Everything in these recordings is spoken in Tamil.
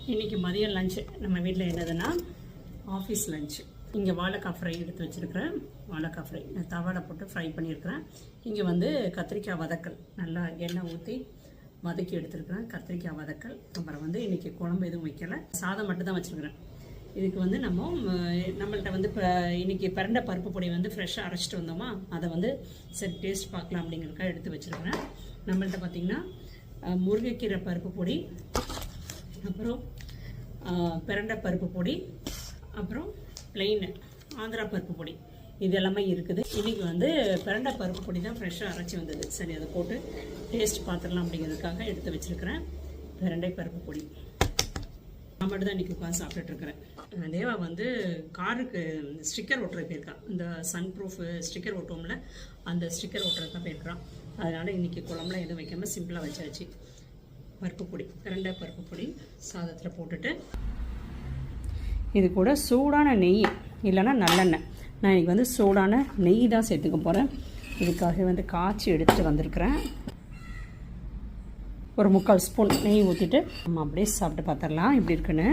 இன்றைக்கி மதியம் லஞ்சு நம்ம வீட்டில் என்னதுன்னா ஆஃபீஸ் லஞ்சு. இங்கே வாழைக்காய் ஃப்ரை எடுத்து வச்சுருக்கிறேன். வாழைக்காய் ஃப்ரை நான் தவாவில் போட்டு ஃப்ரை பண்ணியிருக்கிறேன். இங்கே வந்து கத்திரிக்காய் வதக்கல் நல்லா எண்ணெய் ஊற்றி வதக்கி எடுத்துருக்கிறேன். கத்திரிக்காய் வதக்கல். அப்புறம் வந்து இன்றைக்கி குழம்பு எதுவும் வைக்கலை, சாதம் மட்டும் தான் வச்சுருக்கிறேன். இதுக்கு வந்து நம்மள்கிட்ட வந்து இப்போ இன்றைக்கி பிரண்டை பருப்பு பொடி வந்து ஃப்ரெஷ்ஷாக அரைச்சிட்டு வந்தோமா, அதை வந்து சரி டேஸ்ட் பார்க்கலாம் அப்படிங்கிறதுக்காக எடுத்து வச்சுருக்கிறேன். நம்மள்கிட்ட பார்த்திங்கன்னா முருங்கைக்கீரை பருப்பு பொடி, அப்புறம் பிரண்டை பருப்பு பொடி, அப்புறம் பிளெயின் ஆந்திரா பருப்பு பொடி, இது எல்லாமே இருக்குது. இன்றைக்கி வந்து பிரண்டை பருப்பு பொடி தான் ஃப்ரெஷ்ஷாக அரைச்சி வந்தது. சரி அதை போட்டு டேஸ்ட் பார்த்துடலாம் அப்படிங்கிறதுக்காக எடுத்து வச்சுருக்கிறேன். பிரண்டை பருப்பு பொடி நான் மட்டும் தான் இன்றைக்கி உட்காந்து சாப்பிட்டுட்ருக்கிறேன். தேவா வந்து காருக்கு ஸ்டிக்கர் ஒட்டுறது போயிருக்கான். இந்த சன் ப்ரூஃப் ஸ்டிக்கர் ஒட்டுவோம்ல, அந்த ஸ்டிக்கர் ஒட்டுறது தான் போயிருக்கான். அதனால் இன்றைக்கி குழம்புலாம் எதுவும் வைக்காமல் சிம்பிளாக வச்சாச்சு. பருப்பு பொடி, பிரண்டை பருப்பு பொடி சாதத்தில் போட்டுட்டு இது கூட சூடான நெய் இல்லைன்னா நல்லெண்ணெய், நான் இன்றைக்கி வந்து சூடான நெய் தான் சேர்த்துக்க போகிறேன். இதுக்காக வந்து காய்ச்சி எடுத்துகிட்டு வந்திருக்கிறேன். ஒரு 3/4 ஸ்பூன் நெய் ஊற்றிட்டு நம்ம அப்படியே சாப்பிட்டு பார்த்துடலாம் எப்படி இருக்குன்னு.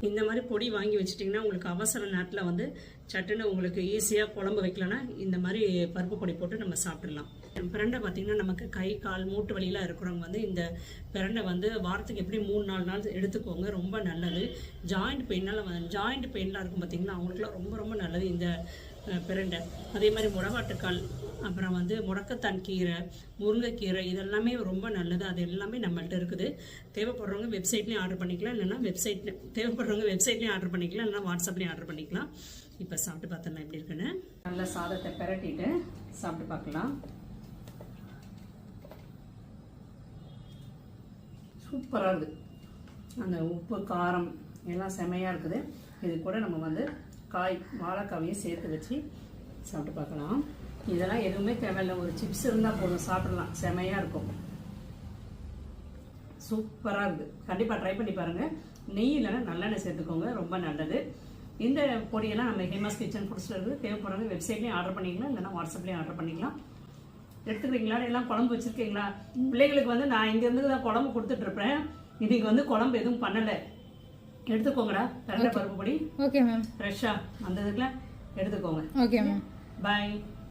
இந்த மாதிரி பொடி வாங்கி வச்சிட்டிங்கன்னா உங்களுக்கு அவசர நேரத்தில் வந்து சட்டுன்னு உங்களுக்கு ஈஸியாக குழம்பு வைக்கலன்னா இந்த மாதிரி பருப்பு பொடி போட்டு நம்ம சாப்பிட்றலாம். பிரண்டை பார்த்திங்கன்னா நமக்கு கை கால் மூட்டு வலியெலாம் இருக்கிறவங்க வந்து இந்த பிரண்டை வந்து வாரத்துக்கு எப்படி 3-4 நாள் எடுத்துக்கோங்க, ரொம்ப நல்லது. ஜாயிண்ட் பெயின்லாம் இருக்கும் பார்த்திங்கன்னா அவங்களுக்குலாம் ரொம்ப ரொம்ப நல்லது இந்த பிரண்டை. அதே மாதிரி முடவாட்டுக்கால், அப்புறம் வந்து முடக்கத்தான் கீரை, முருங்கைக்கீரை, இதெல்லாமே ரொம்ப நல்லது. அது எல்லாமே நம்மள்ட்ட இருக்குது. தேவைப்படுறவங்க வெப்சைட்லேயும் ஆர்டர் பண்ணிக்கலாம், இல்லைன்னா வெப்சைட்லேயும் ஆர்டர் பண்ணிக்கலாம், இல்லைன்னா வாட்ஸ்அப்லேயும் ஆர்டர் பண்ணிக்கலாம். இப்போ சாப்பிட்டு பார்த்தோம்னா எப்படி இருக்குன்னு. நல்லா சாதத்தை பிரட்டிட்டு சாப்பிட்டு பார்க்கலாம். சூப்பராக இருக்குது. அந்த உப்பு காரம் எல்லாம் செமையாக இருக்குது. இது கூட நம்ம வந்து வாழைக்காவையும் சேர்த்து வச்சு சாப்பிட்டு பார்க்கலாம். இதெல்லாம் எதுவுமே தேவையில்லை, ஒரு சிப்ஸ் இருந்தால் போதும், சாப்பிடலாம். செமையாக இருக்கும், சூப்பராக இருக்குது. கண்டிப்பாக ட்ரை பண்ணி பாருங்கள். நெய் இல்லைன்னா நல்லெண்ணெய் சேர்த்துக்கோங்க, ரொம்ப நல்லது. இந்த பொடியெல்லாம் நம்ம ஹேமாஸ் கிச்சன் ஃபுட்ஸில் இருக்குது. தேவைப்படுறவங்க வெப்சைட்லேயும் ஆர்டர் பண்ணிக்கலாம், இல்லைன்னா வாட்ஸ்அப்லேயும் ஆர்டர் பண்ணிக்கலாம். எடுத்துக்கிறீங்களா? எல்லாம் குழம்பு வச்சுருக்கீங்களா? பிள்ளைங்களுக்கு வந்து நான் இங்கேருந்து தான் குழம்பு கொடுத்துட்ருப்பேன். இதுக்கு வந்து குழம்பு எதுவும் பண்ணலை. எடுத்துக்கோங்கடா பிரண்டை பருப்பு பொடி. Okay ma'am. ஃப்ரெஷ்ஷாக வந்ததுக்குள்ள எடுத்துக்கோங்க. Okay ma'am. பாய்.